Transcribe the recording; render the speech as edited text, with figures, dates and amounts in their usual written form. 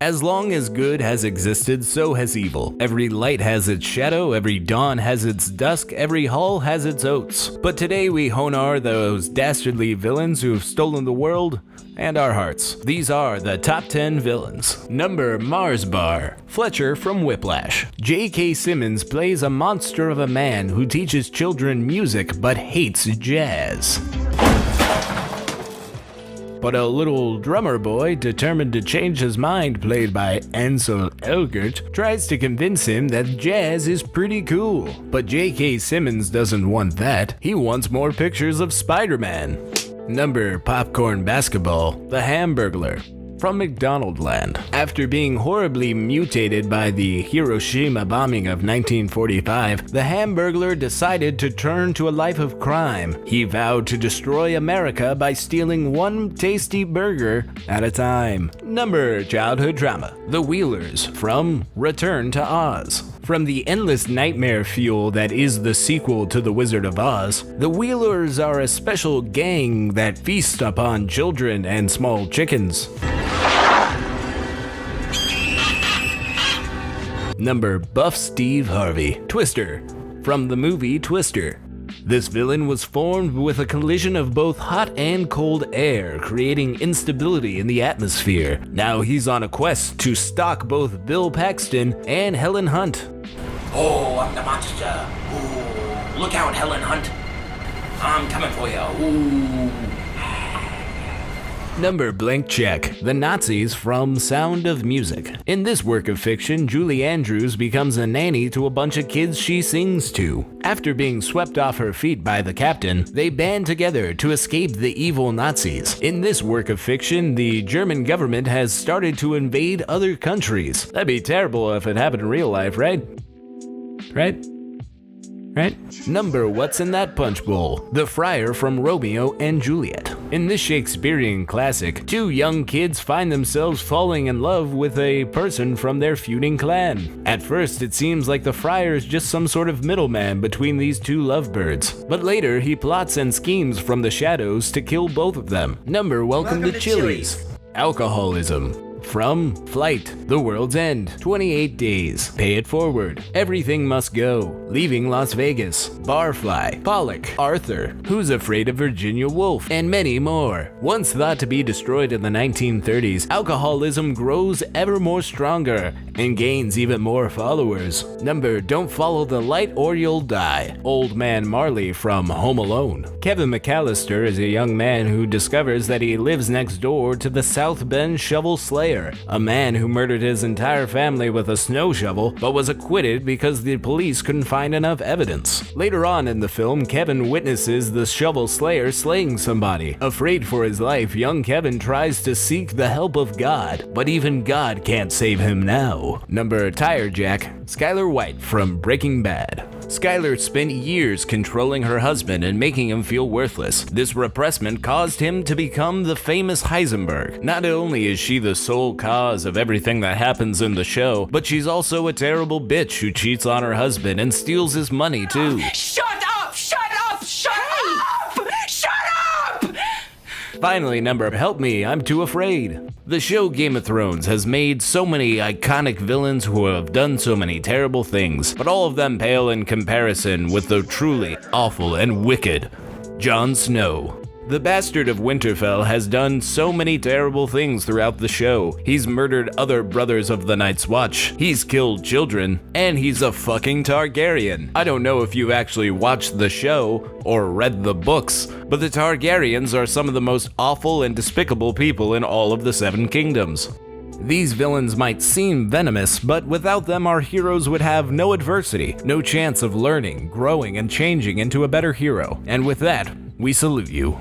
As long as good has existed, so has evil. Every light has its shadow, every dawn has its dusk, every hull has its oats. But today we honar those dastardly villains who've stolen the world and our hearts. These are the top 10 villains. Number Mars Bar, Fletcher from Whiplash. J.K. Simmons plays a monster of a man who teaches children music but hates jazz. But a little drummer boy, determined to change his mind, played by Ansel Elgort, tries to convince him that jazz is pretty cool. But J.K. Simmons doesn't want that. He wants more pictures of Spider-Man. Number Popcorn Basketball, the Hamburglar. From McDonaldland. After being horribly mutated by the Hiroshima bombing of 1945, the Hamburglar decided to turn to a life of crime. He vowed to destroy America by stealing one tasty burger at a time. Number Childhood Drama, The Wheelers. From Return to Oz. From the endless nightmare fuel that is the sequel to The Wizard of Oz, the Wheelers are a special gang that feast upon children and small chickens. Number Buff Steve Harvey, Twister. From the movie Twister. This villain was formed with a collision of both hot and cold air, creating instability in the atmosphere. Now he's on a quest to stalk both Bill Paxton and Helen Hunt. Oh, I'm the monster. Ooh, look out, Helen Hunt. I'm coming for you. Ooh. Number Blank Check, The Nazis from Sound of Music. In this work of fiction, Julie Andrews becomes a nanny to a bunch of kids she sings to. After being swept off her feet by the captain, they band together to escape the evil Nazis. In this work of fiction, the German government has started to invade other countries. That'd be terrible if it happened in real life, right? Right? Number What's in That Punch Bowl, The Friar from Romeo and Juliet. In this Shakespearean classic, two young kids find themselves falling in love with a person from their feuding clan. At first, it seems like the friar is just some sort of middleman between these two lovebirds, but later he plots and schemes from the shadows to kill both of them. Number Welcome to Chili's, Alcoholism. From Flight, The World's End, 28 Days, Pay It Forward, Everything Must Go, Leaving Las Vegas, Barfly, Pollock, Arthur, Who's Afraid of Virginia Woolf, and many more. Once thought to be destroyed in the 1930s, alcoholism grows ever more stronger and gains even more followers. Number Don't Follow the Light or You'll Die, Old Man Marley from Home Alone. Kevin McAllister is a young man who discovers that he lives next door to the South Bend Shovel Slayer, a man who murdered his entire family with a snow shovel but was acquitted because the police couldn't find enough evidence. Later on in the film, Kevin witnesses the Shovel Slayer slaying somebody. Afraid for his life, young Kevin tries to seek the help of God, but even God can't save him now. Number Tire Jack, Skylar White from Breaking Bad. Skylar spent years controlling her husband and making him feel worthless. This repressment caused him to become the famous Heisenberg. Not only is she the sole cause of everything that happens in the show, but she's also a terrible bitch who cheats on her husband and steals his money too. Shut up! Shut up! Shut up! Shut up! Finally, number Help Me, I'm Too Afraid. The show Game of Thrones has made so many iconic villains who have done so many terrible things, but all of them pale in comparison with the truly awful and wicked Jon Snow. The Bastard of Winterfell has done so many terrible things throughout the show. He's murdered other brothers of the Night's Watch, he's killed children, and he's a fucking Targaryen. I don't know if you've actually watched the show or read the books, but the Targaryens are some of the most awful and despicable people in all of the Seven Kingdoms. These villains might seem venomous, but without them our heroes would have no adversity, no chance of learning, growing, and changing into a better hero. And with that, we salute you.